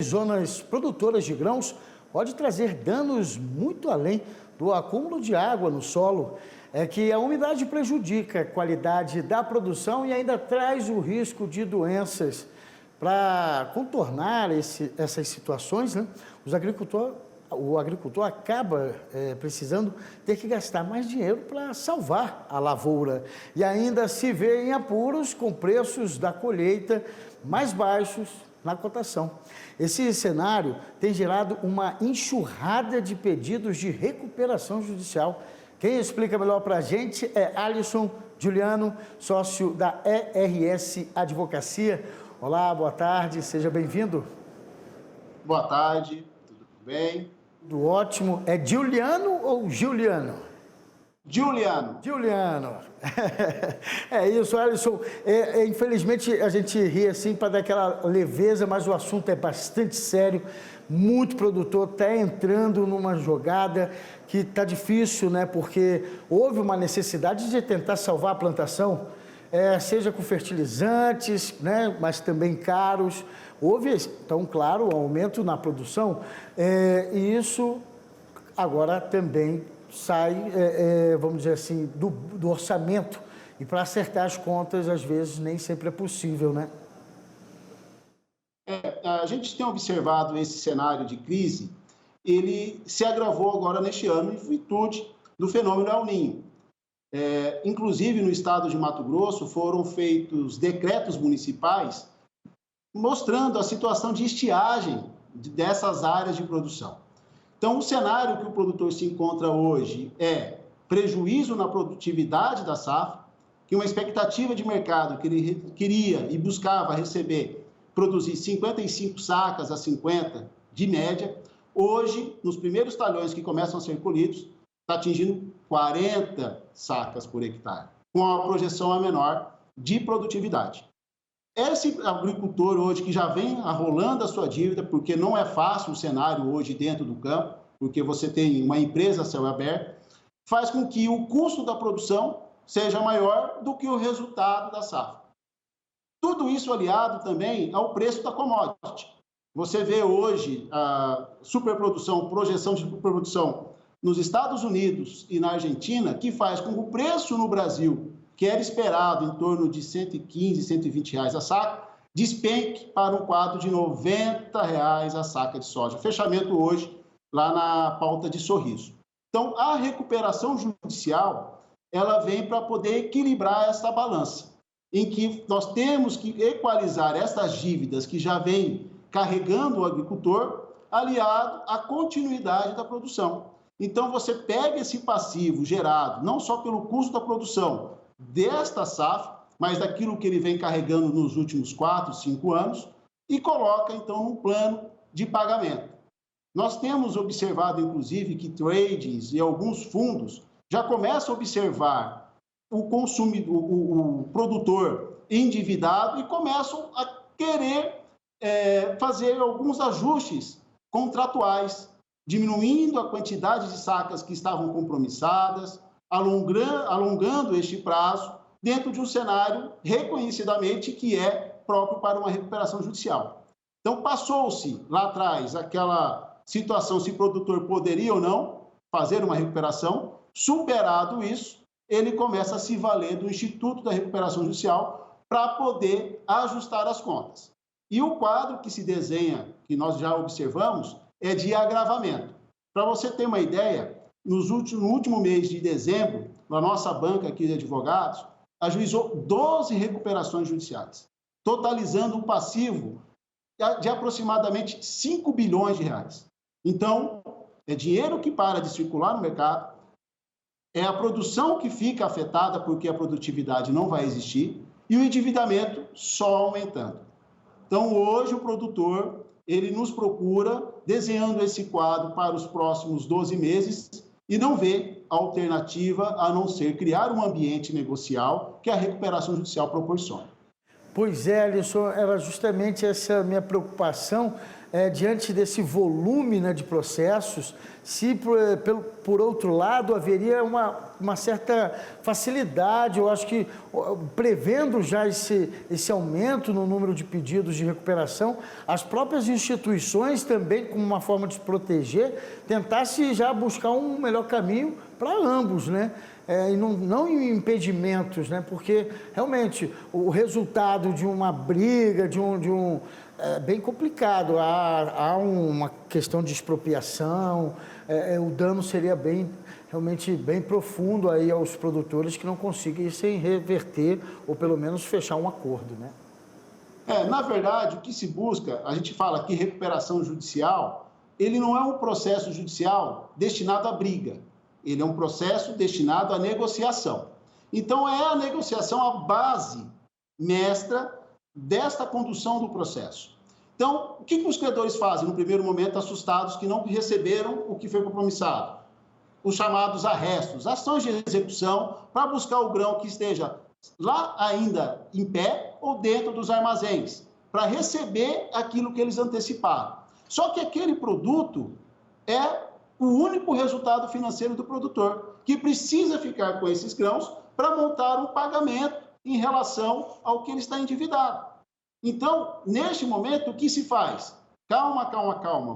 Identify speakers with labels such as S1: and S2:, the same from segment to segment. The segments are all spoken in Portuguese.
S1: zonas produtoras de grãos pode trazer danos muito além do acúmulo de água no solo. É que a umidade prejudica a qualidade da produção e ainda traz o risco de doenças. Para contornar essas situações, né, o agricultor acaba precisando ter que gastar mais dinheiro para salvar a lavoura e ainda se vê em apuros com preços da colheita mais baixos na cotação. Esse cenário tem gerado uma enxurrada de pedidos de recuperação judicial. Quem explica melhor para a gente é Alisson Juliano, sócio da ERS Advocacia. Olá, boa tarde, seja bem-vindo.
S2: Boa tarde, tudo bem?
S1: Tudo ótimo. É Juliano ou Juliano?
S2: Juliano.
S1: Juliano. É isso, Alisson. Infelizmente a gente ri assim para dar aquela leveza, mas o assunto é bastante sério. Muito produtor está entrando numa jogada que está difícil, né? Porque houve uma necessidade de tentar salvar a plantação, seja com fertilizantes, né? Mas também caros. Houve, então, claro, um aumento na produção, e isso agora também sai, vamos dizer assim, do orçamento. E para acertar as contas, às vezes, nem sempre é possível, né?
S2: A gente tem observado esse cenário de crise, ele se agravou agora neste ano em virtude do fenômeno El Niño. Inclusive, no estado de Mato Grosso, foram feitos decretos municipais mostrando a situação de estiagem dessas áreas de produção. Então, o cenário que o produtor se encontra hoje é prejuízo na produtividade da safra, que uma expectativa de mercado que ele queria e buscava produzir 55 sacas a 50 de média, hoje, nos primeiros talhões que começam a ser colhidos, está atingindo 40 sacas por hectare, com a projeção a menor de produtividade. Esse agricultor hoje que já vem arrolando a sua dívida, porque não é fácil o cenário hoje dentro do campo, porque você tem uma empresa a céu aberto, faz com que o custo da produção seja maior do que o resultado da safra. Tudo isso aliado também ao preço da commodity. Você vê hoje a superprodução, projeção de superprodução nos Estados Unidos e na Argentina, que faz com que o preço no Brasil, que era esperado em torno de 115, 120 reais a saca, despenque para um quadro de 90 reais a saca de soja. Fechamento hoje lá na pauta de Sorriso. Então, a recuperação judicial, ela vem para poder equilibrar essa balança, em que nós temos que equalizar essas dívidas que já vêm carregando o agricultor, aliado à continuidade da produção. Então, você pega esse passivo gerado, não só pelo custo da produção desta safra, mas daquilo que ele vem carregando nos últimos 4, 5 anos, e coloca, então, um plano de pagamento. Nós temos observado, inclusive, que tradings e alguns fundos já começam a observar o produtor endividado e começam a querer fazer alguns ajustes contratuais, diminuindo a quantidade de sacas que estavam compromissadas, alongando este prazo dentro de um cenário reconhecidamente que é próprio para uma recuperação judicial. Então, passou-se lá atrás aquela situação se o produtor poderia ou não fazer uma recuperação. Superado isso, ele começa a se valer do Instituto da Recuperação Judicial para poder ajustar as contas. E o quadro que se desenha, que nós já observamos, é de agravamento. Para você ter uma ideia, no último mês de dezembro, a nossa banca aqui de advogados ajuizou 12 recuperações judiciais, totalizando um passivo de aproximadamente 5 bilhões de reais. Então, é dinheiro que para de circular no mercado, é a produção que fica afetada porque a produtividade não vai existir e o endividamento só aumentando. Então, hoje, o produtor, ele nos procura desenhando esse quadro para os próximos 12 meses e não vê alternativa a não ser criar um ambiente negocial que a recuperação judicial proporciona.
S1: Pois é, Alisson, era justamente essa minha preocupação, diante desse volume, né, de processos, se por outro lado haveria uma certa facilidade, eu acho que prevendo já esse aumento no número de pedidos de recuperação, as próprias instituições também, como uma forma de se proteger, tentasse já buscar um melhor caminho para ambos, né? E não em impedimentos, né? Porque realmente o resultado de uma briga, é bem complicado. Há uma questão de expropriação, o dano seria realmente bem profundo aí aos produtores que não conseguissem reverter ou pelo menos fechar um acordo, né?
S2: Na verdade, o que se busca, a gente fala aqui recuperação judicial, ele não é um processo judicial destinado à briga. Ele é um processo destinado à negociação. Então, é a negociação a base mestra desta condução do processo. Então, o que os credores fazem no primeiro momento, assustados que não receberam o que foi compromissado? Os chamados arrestos, ações de execução para buscar o grão que esteja lá ainda em pé ou dentro dos armazéns, para receber aquilo que eles anteciparam. Só que aquele produto é o único resultado financeiro do produtor, que precisa ficar com esses grãos para montar um pagamento em relação ao que ele está endividado. Então, neste momento, o que se faz? Calma,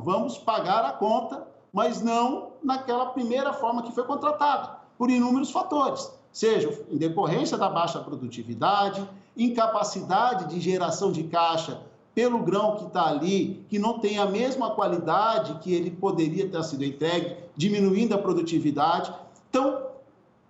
S2: vamos pagar a conta, mas não naquela primeira forma que foi contratada, por inúmeros fatores, seja em decorrência da baixa produtividade, incapacidade de geração de caixa pelo grão que está ali, que não tem a mesma qualidade que ele poderia ter sido entregue, diminuindo a produtividade. Então,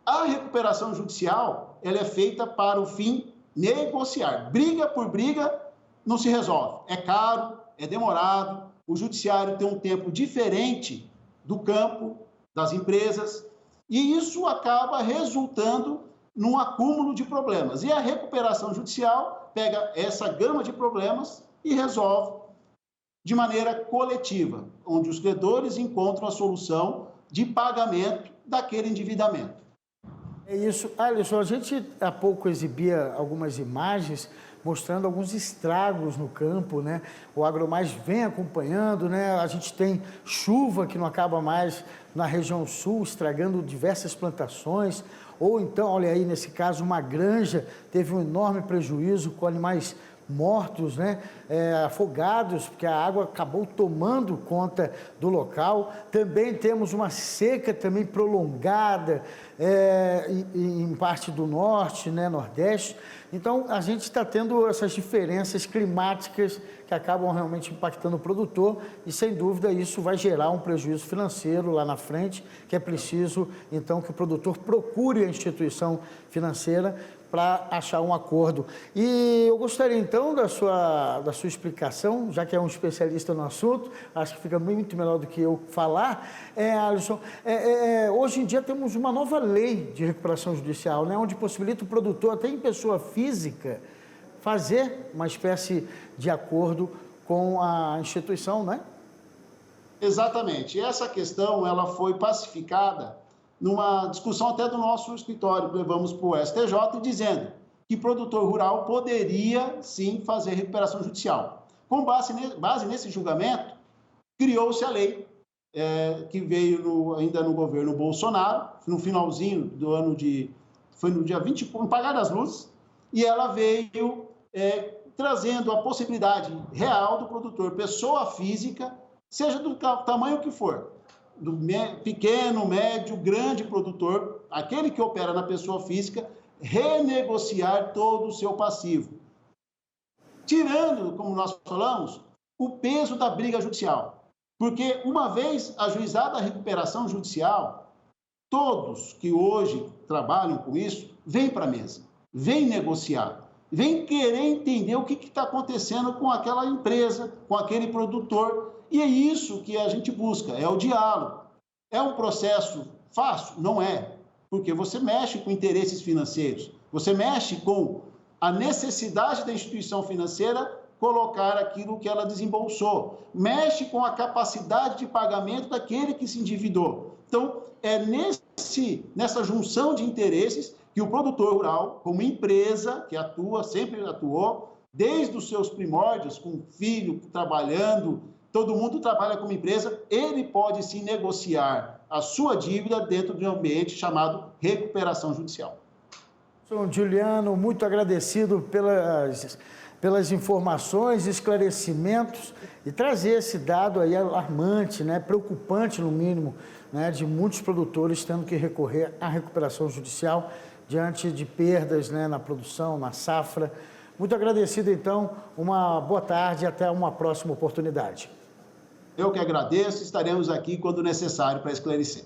S2: a recuperação judicial, ela é feita para o fim negociar. Briga por briga não se resolve. É caro, é demorado, o judiciário tem um tempo diferente do campo, das empresas, e isso acaba resultando num acúmulo de problemas. E a recuperação judicial pega essa gama de problemas e resolve de maneira coletiva, onde os credores encontram a solução de pagamento daquele endividamento.
S1: É isso. Alisson, a gente há pouco exibia algumas imagens mostrando alguns estragos no campo, né? O Agromais vem acompanhando, né? A gente tem chuva que não acaba mais na região sul, estragando diversas plantações, ou então, olha aí, nesse caso, uma granja teve um enorme prejuízo com animais mortos, né? Afogados, porque a água acabou tomando conta do local. Também temos uma seca também prolongada em parte do norte, né? Nordeste. Então, a gente está tendo essas diferenças climáticas que acabam realmente impactando o produtor e, sem dúvida, isso vai gerar um prejuízo financeiro lá na frente, que é preciso, então, que o produtor procure a instituição financeira para achar um acordo. E eu gostaria, então, da sua explicação, já que é um especialista no assunto, acho que fica muito melhor do que eu falar. Alisson, hoje em dia temos uma nova lei de recuperação judicial, né, onde possibilita o produtor, até em pessoa física, fazer uma espécie de acordo com a instituição, né?
S2: Exatamente. Essa questão ela foi pacificada numa discussão até do nosso escritório, que levamos para o STJ, dizendo que produtor rural poderia, sim, fazer recuperação judicial. Com base nesse julgamento, criou-se a lei, que veio ainda no governo Bolsonaro, no finalzinho do ano foi no dia 20, no apagar das luzes, e ela veio trazendo a possibilidade real do produtor, pessoa física, seja do tamanho que for, do pequeno, médio, grande produtor, aquele que opera na pessoa física, renegociar todo o seu passivo, tirando, como nós falamos, o peso da briga judicial. Porque uma vez ajuizada a recuperação judicial, todos que hoje trabalham com isso, vêm para a mesa, vêm negociar, vêm querer entender o que está acontecendo com aquela empresa, com aquele produtor. E é isso que a gente busca, é o diálogo. É um processo fácil? Não é, porque você mexe com interesses financeiros, você mexe com a necessidade da instituição financeira colocar aquilo que ela desembolsou, mexe com a capacidade de pagamento daquele que se endividou. Então, é nessa junção de interesses que o produtor rural, como empresa que atua, sempre atuou, desde os seus primórdios, com o filho trabalhando, todo mundo trabalha como empresa, ele pode sim negociar a sua dívida dentro de um ambiente chamado recuperação judicial.
S1: Sou Juliano, muito agradecido pelas informações, esclarecimentos e trazer esse dado aí alarmante, né, preocupante no mínimo, né, de muitos produtores tendo que recorrer à recuperação judicial diante de perdas, né, na produção, na safra. Muito agradecido, então, uma boa tarde e até uma próxima oportunidade.
S2: Eu que agradeço, estaremos aqui quando necessário para esclarecer.